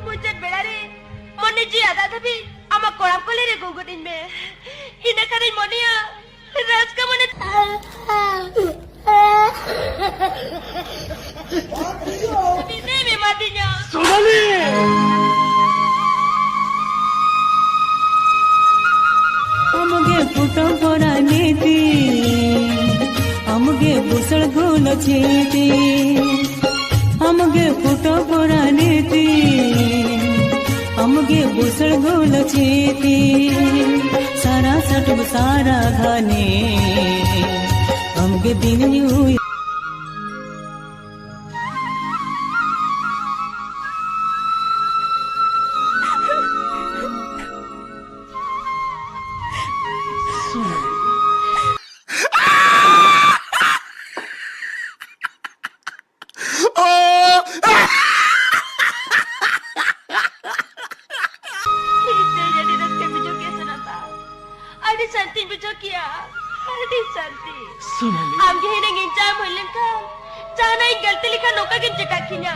मुझे बेड़ारे मन्ने जी आदा तभी आमा कोराम को ले रे गुगुदिन में इन्हें करे मोनिया राज का मने इन्हें में मातिnya সোনালি अमगे फुटो पोड़ा नीति अमगे बुसळ गोल चेती अमगे फुटो पोड़ा नीति अमगे बुसळ गोल चेती सारा सटब सारा घाने अमगे दिन you jadi ras ke bijo ke sunata adi santi bijo kiya adi santi সোনালি आमगे हिने गिंचा मुल्लन का जाना ही गलती लिखा नौका गिंचे का खिन्या